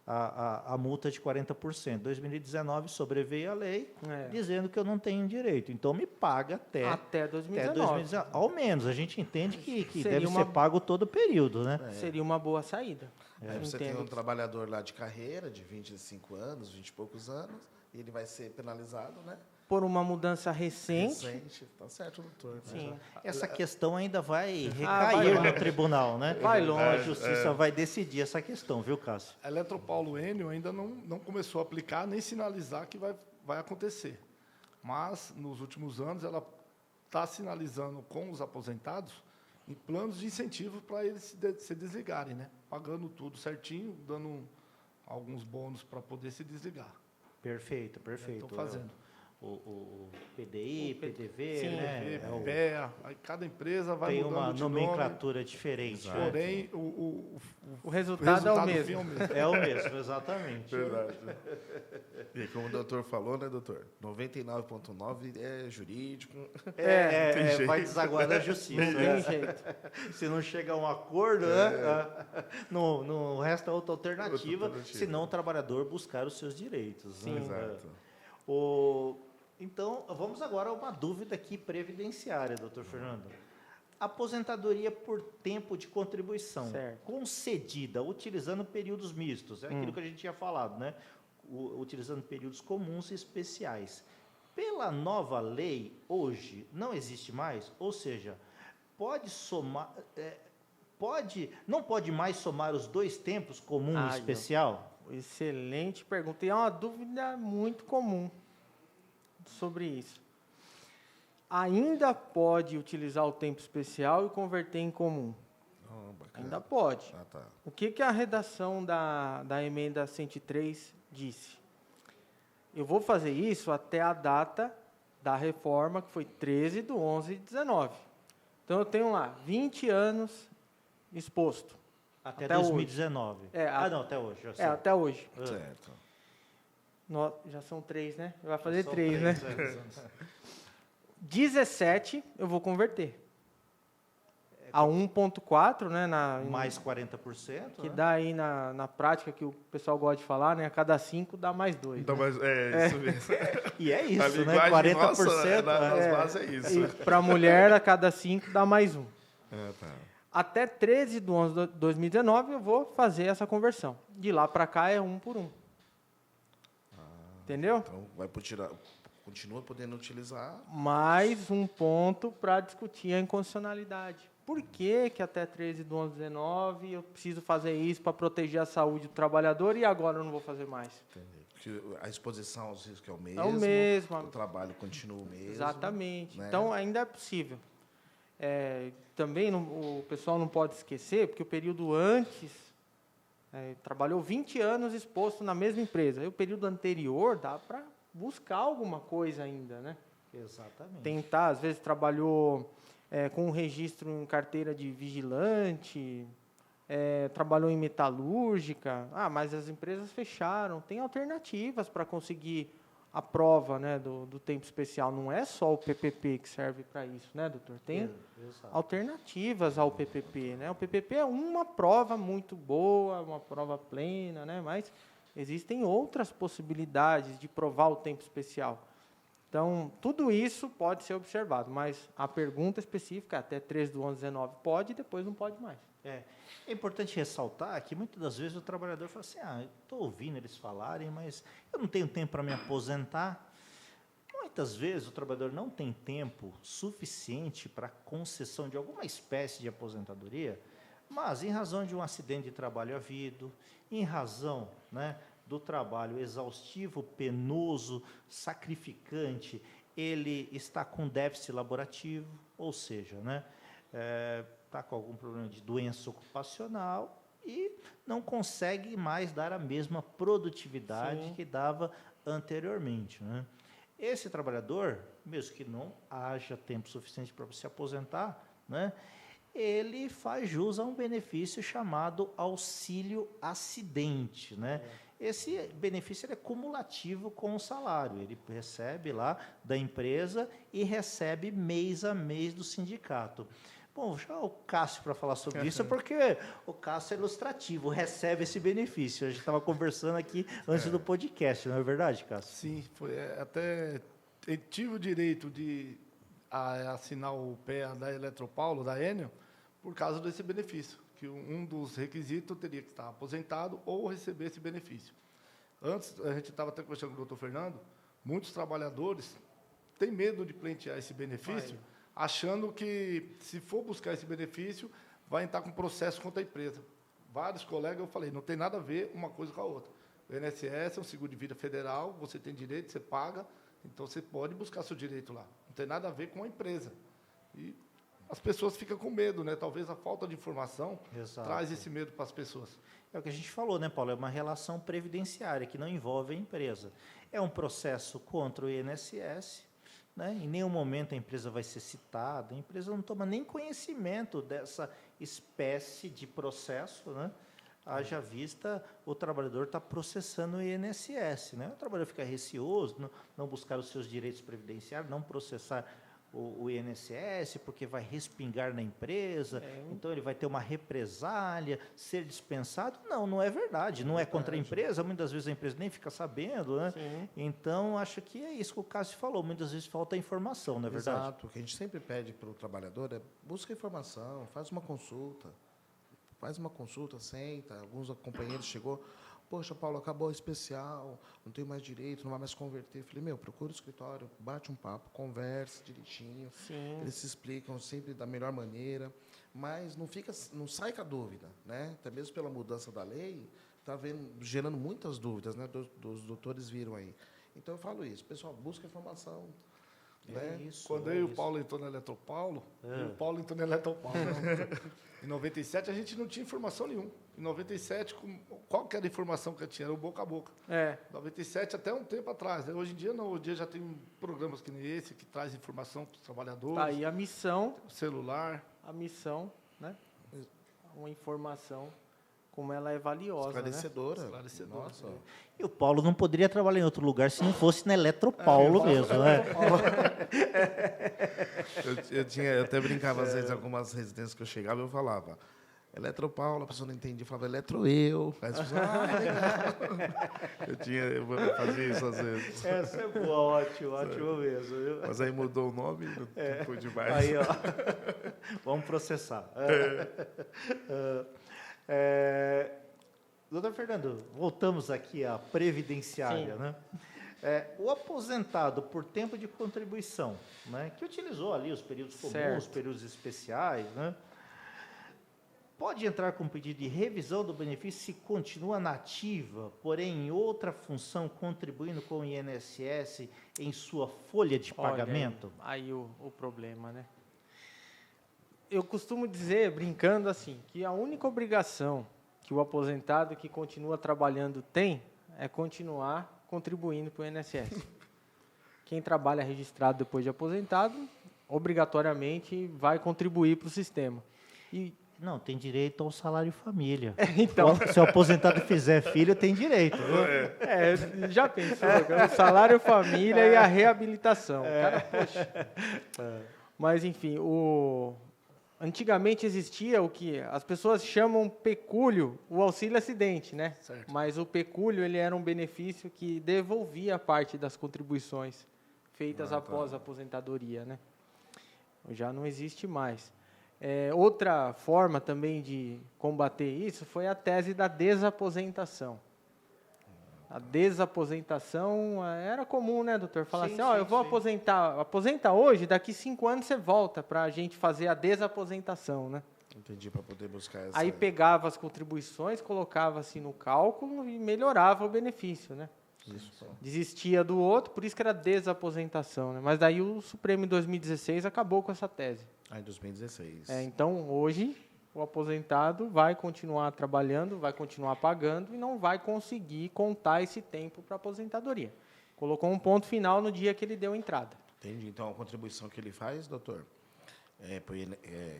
A multa de 40%. 2019 sobreveio a lei dizendo que eu não tenho direito. Então, me paga Até até 2019. 2019. Ao menos, a gente entende que Seria deve ser pago todo o período, né? Seria uma boa saída. Aí você tem Entendo. um trabalhador lá de carreira, de 25 anos, 20 e poucos anos, e ele vai ser penalizado, né? Por uma mudança recente. Recente. Tá certo, doutor. Sim. Essa questão ainda vai vai recair longe. no tribunal, né? Vai longe. A justiça vai decidir essa questão, viu, Cássio? A Eletropaulo Enio ainda não começou a aplicar nem sinalizar que vai acontecer. Mas, nos últimos anos, ela está sinalizando com os aposentados em planos de incentivo para eles se desligarem, né? Pagando tudo certinho, dando alguns bônus para poder se desligar. Perfeito, perfeito. Estão fazendo. O PDI, O PDV, Sim. né? PEA, aí cada empresa vai Tem mudando uma de nome, nomenclatura diferente. né? porém, O resultado é o fim mesmo. é o mesmo. É o mesmo, exatamente. Verdade. E como o doutor falou, né, doutor? 99,9 é jurídico. Vai desaguar na justiça. Não né? tem jeito. Se não chega a um acordo, né? Não resta outra alternativa, Outra alternativa. senão o trabalhador buscar os seus direitos. Sim. né? Exato. Então, vamos agora a uma dúvida aqui previdenciária, doutor Fernando. Aposentadoria por tempo de contribuição Certo. concedida, utilizando períodos mistos, é aquilo que a gente tinha falado, né? Utilizando períodos comuns e especiais. Pela nova lei, hoje, não existe mais, ou seja, pode somar, não pode mais somar os dois tempos, comum e não. especial? Excelente pergunta. E é uma dúvida muito comum sobre isso. Ainda pode utilizar o tempo especial e converter em comum? Bacana. Ainda pode. Ah, tá. O que a redação da emenda 103 disse? Eu vou fazer isso até a data da reforma, que foi 13/11/19. Então, eu tenho lá 20 anos exposto. Até Até 2019. hoje. Não, até hoje. Eu sei. Até hoje. Certo. Já são 3, né? Vai fazer São 3, né? 3 anos. 17 eu vou converter. A 1,4, né? Mais 40%. Que né? dá aí na prática, que o pessoal gosta de falar, né? A cada 5 dá mais 2. Então, né? mas isso mesmo. E é A isso, né? linguagem 40%. nossa, nas é. bases é isso. E para mulher, a cada 5 dá mais 1. Tá. Até 13/11/2019 eu vou fazer essa conversão. De lá para cá é 1 por 1. Entendeu? Então, continua podendo utilizar. Mais um ponto para discutir a inconstitucionalidade. Por que até 13/11/19 eu preciso fazer isso para proteger a saúde do trabalhador e agora eu não vou fazer mais? Entendi. Porque a exposição aos riscos é o mesmo. É o mesmo. O trabalho continua o mesmo. Exatamente. né? Então, ainda é possível. Também o pessoal não pode esquecer, porque o período antes trabalhou 20 anos exposto na mesma empresa. E o período anterior dá para buscar alguma coisa ainda, né? Exatamente. Tentar, às vezes trabalhou com um registro em carteira de vigilante, trabalhou em metalúrgica. Mas as empresas fecharam. Tem alternativas para conseguir a prova, né, do tempo especial. Não é só o PPP que serve para isso, né, doutor? Tem Exato. alternativas ao PPP, né? O PPP é uma prova muito boa, uma prova plena, né? Mas existem outras possibilidades de provar o tempo especial. Então, tudo isso pode ser observado, mas a pergunta específica, até 13/11/19 pode e depois não pode mais. É importante ressaltar que muitas das vezes o trabalhador fala assim, eu estou ouvindo eles falarem, mas eu não tenho tempo para me aposentar. Muitas vezes o trabalhador não tem tempo suficiente para concessão de alguma espécie de aposentadoria, mas em razão de um acidente de trabalho havido, em razão, né, do trabalho exaustivo, penoso, sacrificante, ele está com déficit laborativo, ou seja, né, está com algum problema de doença ocupacional e não consegue mais dar a mesma produtividade Sim. que dava anteriormente, né? Esse trabalhador, mesmo que não haja tempo suficiente para se aposentar, né, ele faz jus a um benefício chamado auxílio acidente, né? Esse benefício é cumulativo com o salário. Ele recebe lá da empresa e recebe mês a mês do sindicato. Bom, vou chamar o Cássio para falar sobre isso, porque o Cássio é ilustrativo, recebe esse benefício. A gente estava conversando aqui antes do podcast, não é verdade, Cássio? Sim, foi até eu tive o direito de assinar o PEA da Eletropaulo, da Enel, por causa desse benefício, que um dos requisitos teria que estar aposentado ou receber esse benefício. Antes, a gente estava até conversando com o doutor Fernando, muitos trabalhadores têm medo de pleitear esse benefício, achando que, se for buscar esse benefício, vai entrar com processo contra a empresa. Vários colegas, eu falei, não tem nada a ver uma coisa com a outra. O INSS é um seguro de vida federal, você tem direito, você paga, então você pode buscar seu direito lá. Não tem nada a ver com a empresa. E as pessoas ficam com medo, né? Talvez a falta de informação traz esse medo para as pessoas. É o que a gente falou, né, Paulo? É uma relação previdenciária que não envolve a empresa. É um processo contra o INSS, né? Em nenhum momento a empresa vai ser citada, a empresa não toma nem conhecimento dessa espécie de processo, né? Haja vista, o trabalhador está processando o INSS, né? O trabalhador fica receoso, não buscar os seus direitos previdenciários, não processar o INSS, porque vai respingar na empresa, então ele vai ter uma represália, ser dispensado. Não é verdade, não é contra a empresa, muitas vezes a empresa nem fica sabendo, né? Sim. Então, acho que é isso que o Cássio falou, muitas vezes falta informação, não é verdade? Exato. O que a gente sempre pede para o trabalhador é busca informação, faz uma consulta, senta. Alguns companheiros chegou, poxa, Paulo, acabou o especial, não tenho mais direito, não vai mais converter. Eu falei, procura o escritório, bate um papo, converse direitinho. Sim. Eles se explicam sempre da melhor maneira, mas não sai com a dúvida, né? Até mesmo pela mudança da lei, está gerando muitas dúvidas, né? Dos doutores viram aí. Então, eu falo isso. Pessoal, busca informação. Né? Isso, Quando eu e o Paulo entrou na Eletropaulo, o Paulo entrou na Eletropaulo. Em 97 a gente não tinha informação nenhuma. Em 97, qual que era a informação que eu tinha? Era o boca a boca. 97 até um tempo atrás. Né? Hoje em dia não, hoje em dia já tem programas que nem esse, que traz informação para os trabalhadores. Tá aí a missão. Celular. A missão, né? Uma informação, como ela é valiosa, Esclarecedora. né? Esclarecedora. Nossa. E o Paulo não poderia trabalhar em outro lugar se não fosse na Eletropaulo mesmo, né? Eu até brincava, às vezes, em algumas residências que eu chegava, eu falava, Eletropaulo, a pessoa não entendia, eu falava, Eletroeu. Aí as pessoas, legal. Eu fazia isso às vezes. Essa é boa, ótimo mesmo. Viu? Mas aí mudou o nome, não foi demais. Aí, ó, vamos processar. Doutor Fernando, voltamos aqui à previdenciária, Sim. né? O aposentado por tempo de contribuição, né, que utilizou ali os períodos comuns, Certo. os períodos especiais, né, pode entrar com pedido de revisão do benefício se continua nativa, porém em outra função, contribuindo com o INSS em sua folha de Olha pagamento? Aí o problema, né? Eu costumo dizer, brincando assim, que a única obrigação que o aposentado que continua trabalhando tem é continuar contribuindo para o INSS. Quem trabalha registrado depois de aposentado, obrigatoriamente vai contribuir para o sistema. E Não, tem direito ao salário família. então, Se o aposentado fizer filho, tem direito. Viu? já pensou, cara? O salário família e a reabilitação. Cara, poxa. Mas, enfim, antigamente existia o que as pessoas chamam pecúlio, o auxílio acidente, né? Certo. Mas o pecúlio, ele era um benefício que devolvia parte das contribuições feitas após a aposentadoria, né? Já não existe mais. Outra forma também de combater isso foi a tese da desaposentação. A desaposentação era comum, né, doutor? Falar Sim, assim, ó, sim, eu vou sim. aposenta hoje, daqui 5 anos você volta para a gente fazer a desaposentação, né? Entendi, para poder buscar essa... Aí pegava as contribuições, colocava-se no cálculo e melhorava o benefício, né? Isso. Desistia do outro, por isso que era desaposentação, né? Mas daí o Supremo, em 2016, acabou com essa tese. Em 2016. Então, hoje, o aposentado vai continuar trabalhando, vai continuar pagando e não vai conseguir contar esse tempo para a aposentadoria. Colocou um ponto final no dia que ele deu entrada. Entendi. Então, a contribuição que ele faz, doutor,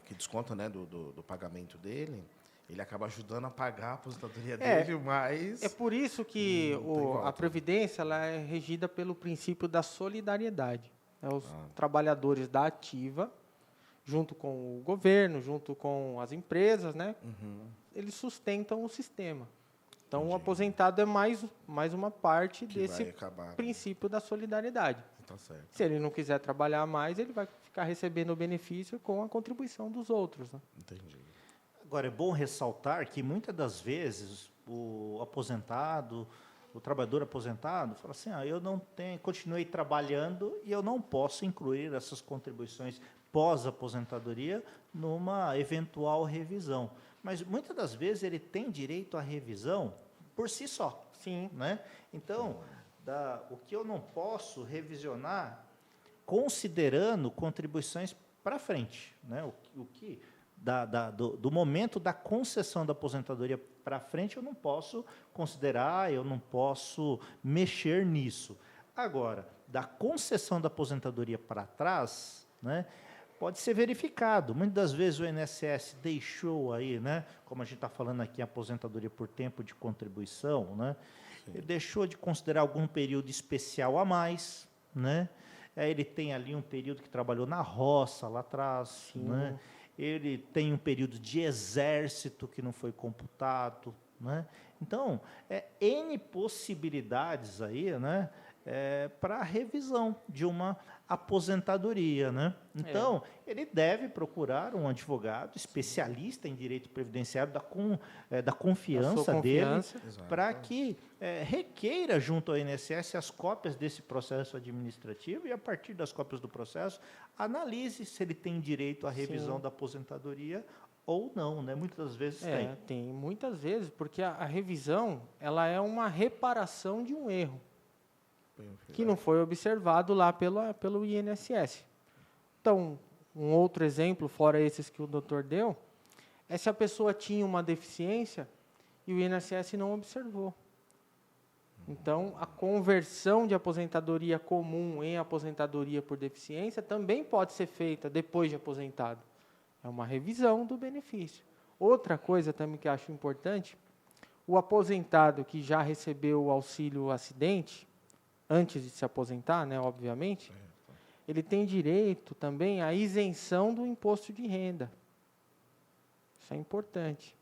que desconta, né, do pagamento dele, ele acaba ajudando a pagar a aposentadoria dele, mas... É por isso que Não tem volta. a Previdência ela é regida pelo princípio da solidariedade. Os trabalhadores da ativa, junto com o governo, junto com as empresas, né, eles sustentam o sistema. Então, o aposentado é mais uma parte que desse vai acabar, princípio da solidariedade. Tá certo. Se ele não quiser trabalhar mais, ele vai ficar recebendo o benefício com a contribuição dos outros, né? Entendi. Agora, é bom ressaltar que, muitas das vezes, o aposentado, o trabalhador aposentado, fala assim, eu não continuei trabalhando e eu não posso incluir essas contribuições pós-aposentadoria numa eventual revisão. Mas, muitas das vezes, ele tem direito à revisão por si só. Sim. Né? Então, o que eu não posso revisionar, considerando contribuições para frente, né? O que do momento da concessão da aposentadoria para frente eu não posso considerar, eu não posso mexer nisso. Agora, da concessão da aposentadoria para trás, né, pode ser verificado. Muitas das vezes o INSS deixou aí, né, como a gente está falando aqui, a aposentadoria por tempo de contribuição, né, ele deixou de considerar algum período especial a mais, né? Ele tem ali um período que trabalhou na roça lá atrás, né? Ele tem um período de exército que não foi computado, né? Então, N possibilidades aí, né, para a revisão de uma aposentadoria, né? Então, ele deve procurar um advogado especialista em direito previdenciário da confiança dele, para que requeira junto ao INSS as cópias desse processo administrativo e, a partir das cópias do processo, analise se ele tem direito à revisão da aposentadoria ou não, né? Muitas das vezes tem. Tem muitas vezes, porque a revisão, ela é uma reparação de um erro que não foi observado lá pelo INSS. Então, um outro exemplo, fora esses que o doutor deu, é se a pessoa tinha uma deficiência e o INSS não observou. Então, a conversão de aposentadoria comum em aposentadoria por deficiência também pode ser feita depois de aposentado. É uma revisão do benefício. Outra coisa também que acho importante, o aposentado que já recebeu o auxílio acidente, antes de se aposentar, né, obviamente, ele tem direito também à isenção do imposto de renda. Isso é importante.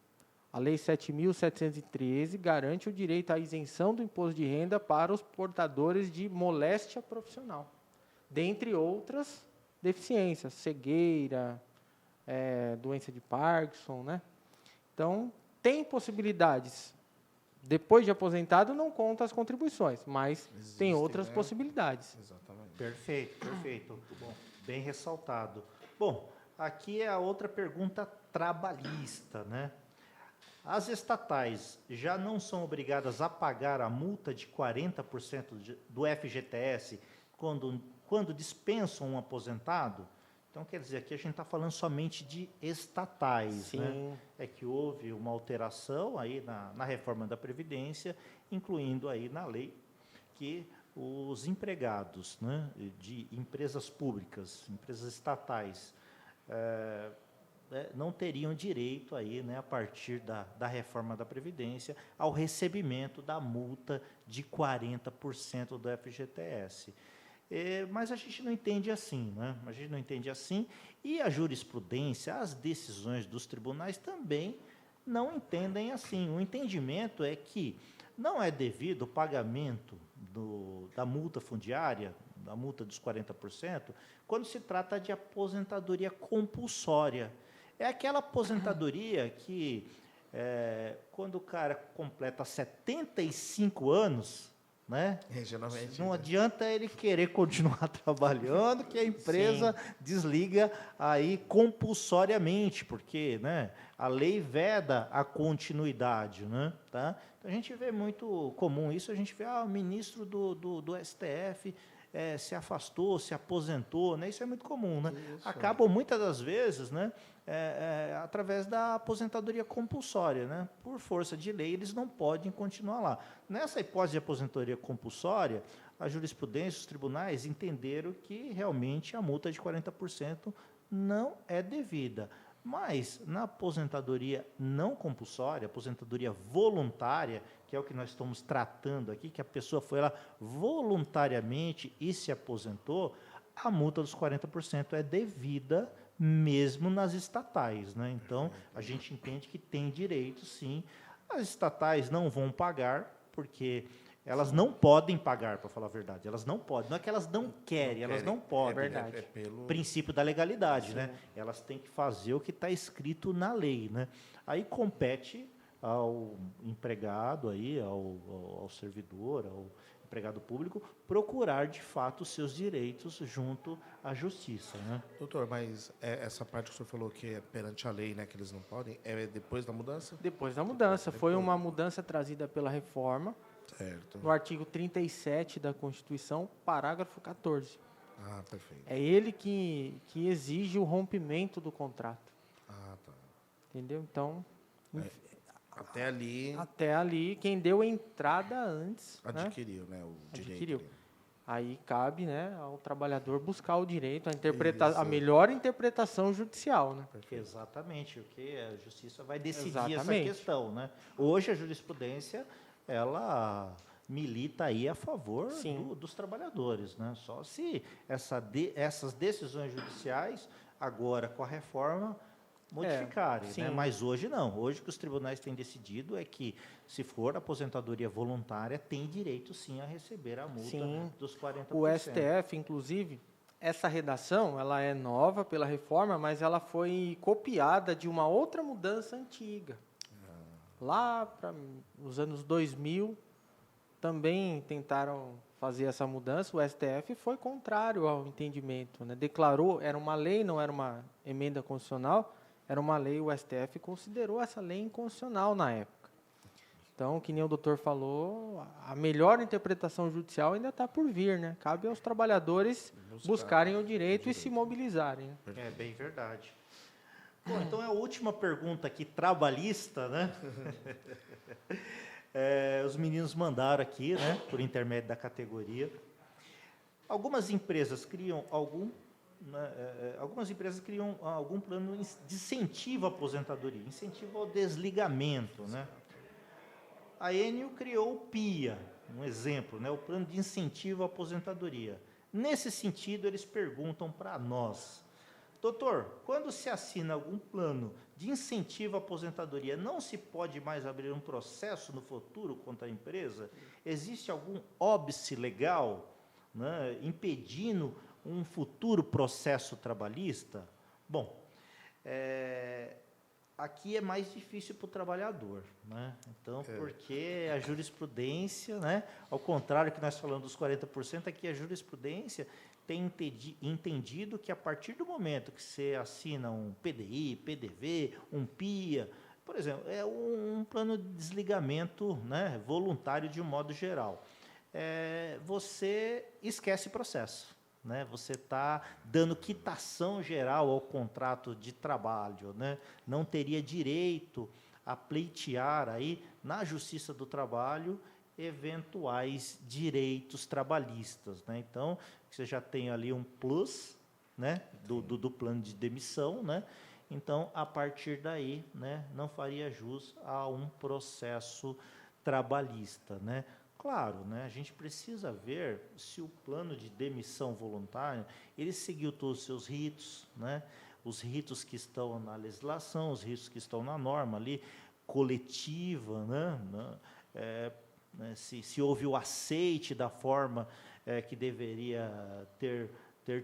A Lei 7.713 garante o direito à isenção do imposto de renda para os portadores de moléstia profissional, dentre outras deficiências, cegueira, doença de Parkinson, né? Então, tem possibilidades. Depois de aposentado, não conta as contribuições, mas tem outras possibilidades. Exatamente. Perfeito, perfeito. Muito bom. Bem ressaltado. Bom, aqui é a outra pergunta trabalhista, né? As estatais já não são obrigadas a pagar a multa de 40% do FGTS quando dispensam um aposentado? Então, quer dizer, aqui a gente está falando somente de estatais, Sim. né? É que houve uma alteração aí na reforma da Previdência, incluindo aí na lei que os empregados, né, de empresas públicas, empresas estatais, não teriam direito aí, né, a partir da reforma da Previdência, ao recebimento da multa de 40% do FGTS. Mas a gente não entende assim, né? A gente não entende assim, e a jurisprudência, as decisões dos tribunais também não entendem assim. O entendimento é que não é devido o pagamento da multa fundiária, da multa dos 40%, quando se trata de aposentadoria compulsória. É aquela aposentadoria que, quando o cara completa 75 anos, né? Regionalmente. Não adianta ele querer continuar trabalhando, que a empresa desliga aí compulsoriamente, porque, né, a lei veda a continuidade, né? Tá? Então, a gente vê muito comum isso, a gente vê o ministro do STF se afastou, se aposentou, né? Isso é muito comum, né? Acabam muitas das vezes, né, através da aposentadoria compulsória, né? Por força de lei, eles não podem continuar lá. Nessa hipótese de aposentadoria compulsória, a jurisprudência, os tribunais entenderam que realmente a multa de 40% não é devida. Mas, na aposentadoria não compulsória, aposentadoria voluntária, que é o que nós estamos tratando aqui, que a pessoa foi lá voluntariamente e se aposentou, a multa dos 40% é devida mesmo nas estatais, né? Então, a gente entende que tem direito, sim. As estatais não vão pagar, porque elas não podem pagar, para falar a verdade. Elas não podem. Não é que elas não querem, elas não podem. É verdade. É pelo... Princípio da legalidade, né? Elas têm que fazer o que está escrito na lei, né? Aí compete ao empregado, aí, ao servidor, ao empregado público, procurar, de fato, os seus direitos junto à justiça, né? Doutor, mas essa parte que o senhor falou que é perante a lei, né, que eles não podem, é depois da mudança? Depois da mudança. Foi uma mudança trazida pela reforma, Certo. no artigo 37 da Constituição, parágrafo 14. Ah, perfeito. É ele que exige o rompimento do contrato. Ah, tá. Entendeu? Então, Até ali quem deu a entrada antes, né, adquiriu, né, o adquiriu. direito. Aí cabe, né, ao trabalhador buscar o direito, Isso. a melhor interpretação judicial, né? Exatamente, porque a justiça vai decidir Exatamente. essa questão, né? Hoje a jurisprudência, ela milita aí a favor dos trabalhadores, né? Só se essas decisões judiciais, agora com a reforma, modificarem, né? Mas hoje não. Hoje o que os tribunais têm decidido é que, se for aposentadoria voluntária, tem direito sim a receber a multa dos 40%. O STF, inclusive, essa redação, ela é nova pela reforma, mas ela foi copiada de uma outra mudança antiga. Lá para os anos 2000, também tentaram fazer essa mudança, o STF foi contrário ao entendimento, né? Declarou, era uma lei, não era uma emenda constitucional, era uma lei, o STF considerou essa lei inconstitucional na época. Então, que nem o doutor falou, a melhor interpretação judicial ainda está por vir, né? Cabe aos trabalhadores buscarem o direito e se mobilizarem. Né? É bem verdade. Bom, então é a última pergunta aqui, trabalhista, né? Os meninos mandaram aqui, né, por intermédio da categoria. Algumas empresas criam algum plano de incentivo à aposentadoria, incentivo ao desligamento, né? A Enel criou o PIA, um exemplo, né, o plano de incentivo à aposentadoria. Nesse sentido, eles perguntam para nós: doutor, quando se assina algum plano de incentivo à aposentadoria, não se pode mais abrir um processo no futuro contra a empresa? Existe algum óbice legal, né, impedindo um futuro processo trabalhista? Bom, aqui é mais difícil para o trabalhador, né? Então, porque a jurisprudência, né, ao contrário que nós falamos dos 40%, aqui a jurisprudência tem entendido que a partir do momento que você assina um PDI, PDV, um PIA, por exemplo, é um plano de desligamento, né, voluntário de um modo geral, você esquece processo. Né, você está dando quitação geral ao contrato de trabalho, né? Não teria direito a pleitear aí na Justiça do Trabalho eventuais direitos trabalhistas, né? Então, você já tem ali um plus, né, do plano de demissão, né? Então, a partir daí, né, não faria jus a um processo trabalhista, né? Claro, né, a gente precisa ver se o plano de demissão voluntária, ele seguiu todos os seus ritos, né, os ritos que estão na legislação, os ritos que estão na norma ali, coletiva, né, se houve o aceite da forma que deveria ter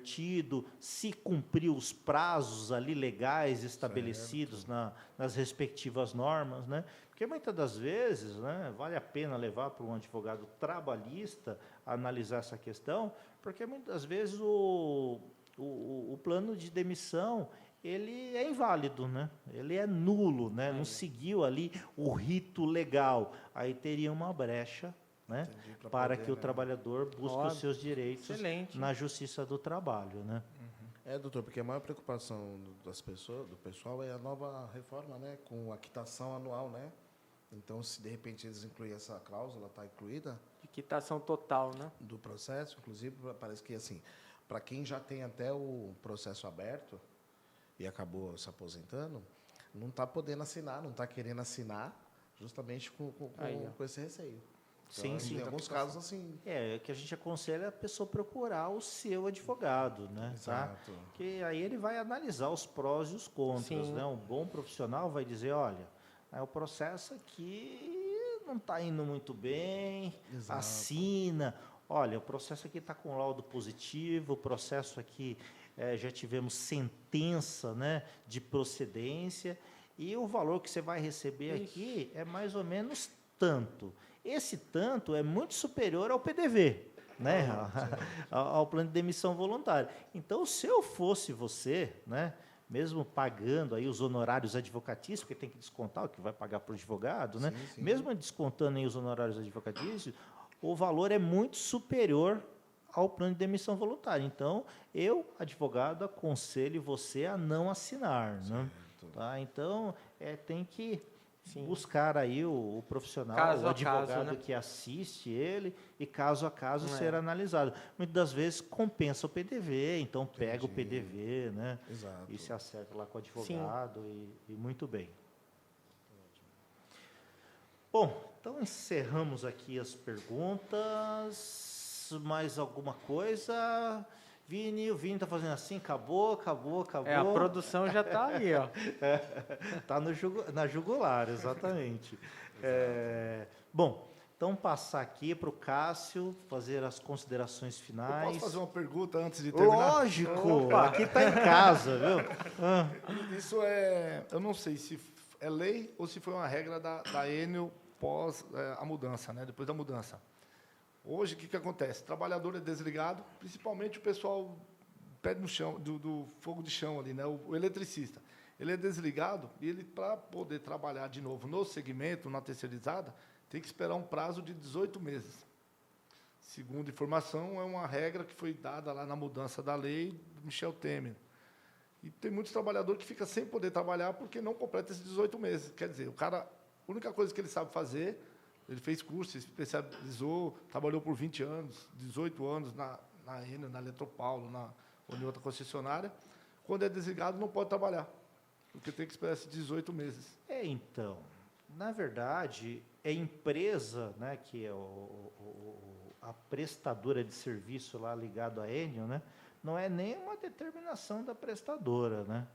tido, se cumpriu os prazos ali legais estabelecidos nas respectivas normas, né? Porque muitas das vezes, né, vale a pena levar para um advogado trabalhista a analisar essa questão, porque muitas vezes o plano de demissão ele é inválido, né? Ele é nulo, né? Não seguiu ali o rito legal. Aí teria uma brecha, né, para que o trabalhador busque os seus direitos na Justiça do Trabalho, né? Doutor, porque a maior preocupação das pessoas, do pessoal, é a nova reforma, né, com a quitação anual, né? Então, se de repente eles incluírem essa cláusula, está incluída? De quitação total, né? Do processo, inclusive, parece que, assim, para quem já tem até o processo aberto e acabou se aposentando, não está podendo assinar, não está querendo assinar, justamente com esse receio. Então, Sim. Em alguns casos, assim... que a gente aconselha a pessoa procurar o seu advogado, né? Exato. Tá? Que aí ele vai analisar os prós e os contras, né? Um bom profissional vai dizer, olha, o processo aqui não está indo muito bem, Exato. Assina, olha, o processo aqui está com laudo positivo, o processo aqui já tivemos sentença, né, de procedência, e o valor que você vai receber aqui é mais ou menos tanto. Esse tanto é muito superior ao PDV, né? Ao plano de demissão voluntária. Então, se eu fosse você, né, mesmo pagando aí os honorários advocatícios, porque tem que descontar o que vai pagar para o advogado, né? Sim. Mesmo descontando aí os honorários advocatícios, o valor é muito superior ao plano de demissão voluntária. Então, eu, advogado, aconselho você a não assinar, né? Tá? Então, tem que buscar aí o profissional, o advogado que assiste ele, e caso a caso ser analisado. Muitas das vezes compensa o PDV, então pega o PDV, né? Exato. E se acerta lá com o advogado, e muito bem. Bom, então encerramos aqui as perguntas. Mais alguma coisa? Vini, o Vini está fazendo assim, acabou. A produção já está ali, ó. Está na jugular, exatamente. Bom, então passar aqui para o Cássio fazer as considerações finais. Eu posso fazer uma pergunta antes de terminar? Lógico, aqui está em casa, viu? Isso eu não sei se é lei ou se foi uma regra da Enel pós a mudança, né? Depois da mudança. Hoje, o que acontece? O trabalhador é desligado, principalmente o pessoal pé no chão, do fogo de chão ali, né? O eletricista. Ele é desligado e ele, para poder trabalhar de novo no segmento, na terceirizada, tem que esperar um prazo de 18 meses. Segundo informação, é uma regra que foi dada lá na mudança da lei do Michel Temer. E tem muitos trabalhadores que ficam sem poder trabalhar porque não completa esses 18 meses. Quer dizer, o cara, a única coisa que ele sabe fazer, ele fez curso, se especializou, trabalhou por 20 anos, 18 anos na Enel, na Eletropaulo, ou em outra concessionária. Quando é desligado, não pode trabalhar, porque tem que esperar esses 18 meses. Então, na verdade, é empresa, né, que é a prestadora de serviço lá ligado à Enel, né, não é nem uma determinação da prestadora, né,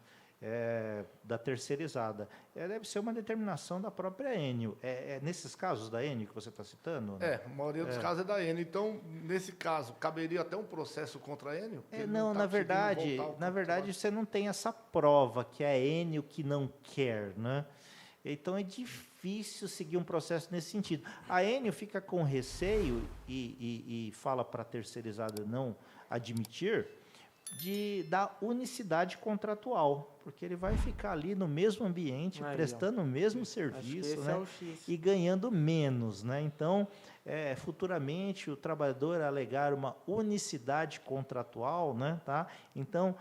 da terceirizada. Deve ser uma determinação da própria Enel. Nesses casos da Enel que você está citando? Né? A maioria dos casos é da Enel. Então, nesse caso, caberia até um processo contra a Enel? Não, na verdade, você não tem essa prova que é a Enel que não quer, né? Então, é difícil seguir um processo nesse sentido. A Enel fica com receio e fala para a terceirizada não admitir da unicidade contratual, porque ele vai ficar ali no mesmo ambiente, prestando o mesmo serviço, né, e ganhando menos, né? Então, futuramente, o trabalhador alegar uma unicidade contratual, né, tá? Então,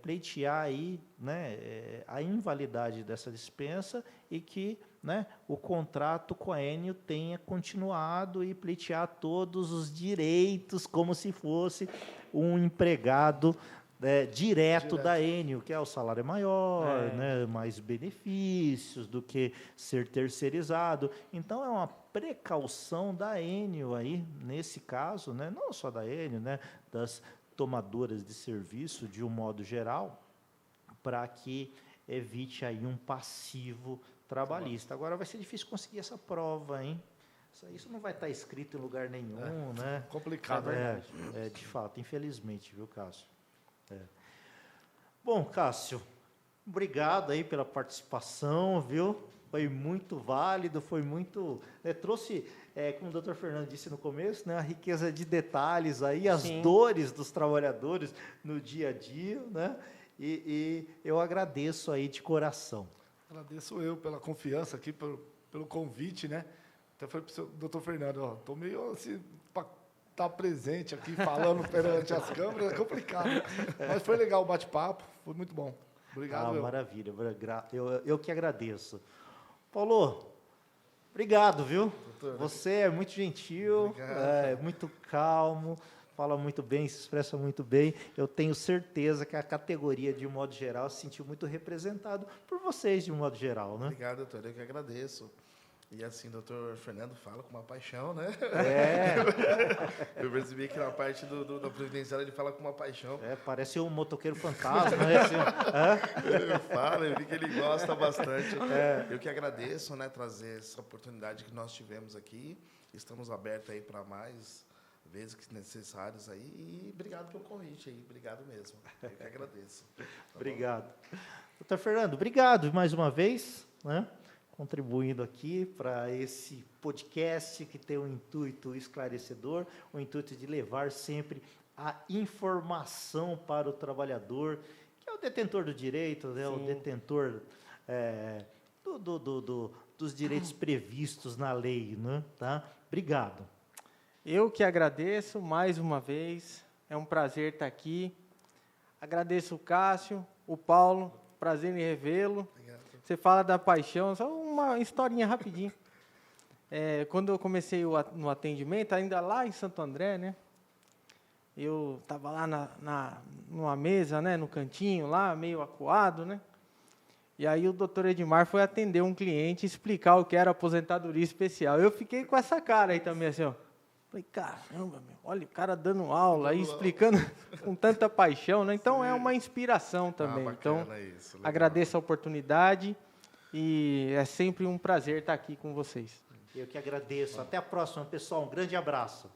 pleitear aí, né, a invalidade dessa dispensa e que, né, o contrato com a Enel tenha continuado e pleitear todos os direitos como se fosse um empregado direto da Enel, que o salário é maior, né, mais benefícios do que ser terceirizado. Então, é uma precaução da Enel aí, nesse caso, né, não só da Enel, né, das tomadoras de serviço, de um modo geral, para que evite aí um passivo trabalhista. Agora, vai ser difícil conseguir essa prova, hein? Isso não vai estar escrito em lugar nenhum, né? Complicado, de fato, infelizmente, viu, Cássio? Bom, Cássio, obrigado aí pela participação, viu? Foi muito válido, foi muito... trouxe, como o doutor Fernando disse no começo, né, a riqueza de detalhes aí, as dores dos trabalhadores no dia a dia, né? E eu agradeço aí de coração. Agradeço eu pela confiança aqui, pelo convite, né? Até falei para o doutor Fernando, estou meio assim, para estar presente aqui, falando perante as câmeras, é complicado. Mas foi legal o bate-papo, foi muito bom. Obrigado. Maravilha, eu que agradeço. Paulo, obrigado, viu? Doutor, você é muito gentil, muito calmo, fala muito bem, se expressa muito bem. Eu tenho certeza que a categoria, de um modo geral, se sentiu muito representado por vocês, de um modo geral, né? Obrigado, doutor, eu que agradeço. E assim, o doutor Fernando fala com uma paixão, né? Eu percebi que na parte da previdenciária ele fala com uma paixão. Parece um motoqueiro fantasma, né? Ele fala, eu vi que ele gosta bastante. Eu que agradeço, né, trazer essa oportunidade que nós tivemos aqui. Estamos abertos aí para mais vezes que necessários aí. E obrigado pelo convite aí, obrigado mesmo. Eu que agradeço. Obrigado. Doutor Fernando, obrigado mais uma vez, né? Contribuindo aqui para esse podcast que tem um intuito esclarecedor, o intuito de levar sempre a informação para o trabalhador, que é o detentor do direito, né, o detentor dos direitos previstos na lei, né? Tá? Obrigado. Eu que agradeço mais uma vez, é um prazer estar aqui. Agradeço o Cássio, o Paulo, prazer em revê-lo. Você fala da paixão, só uma historinha rapidinho. Quando eu comecei no atendimento, ainda lá em Santo André, né? Eu estava lá numa mesa, né, no cantinho, lá, meio acuado, né? E aí o doutor Edmar foi atender um cliente e explicar o que era aposentadoria especial. Eu fiquei com essa cara aí também, assim, ó. Falei, caramba, olha o cara dando aula aí, explicando com tanta paixão, né? Então, é uma inspiração também. Então, isso, agradeço a oportunidade e é sempre um prazer estar aqui com vocês. Eu que agradeço. Até a próxima, pessoal. Um grande abraço.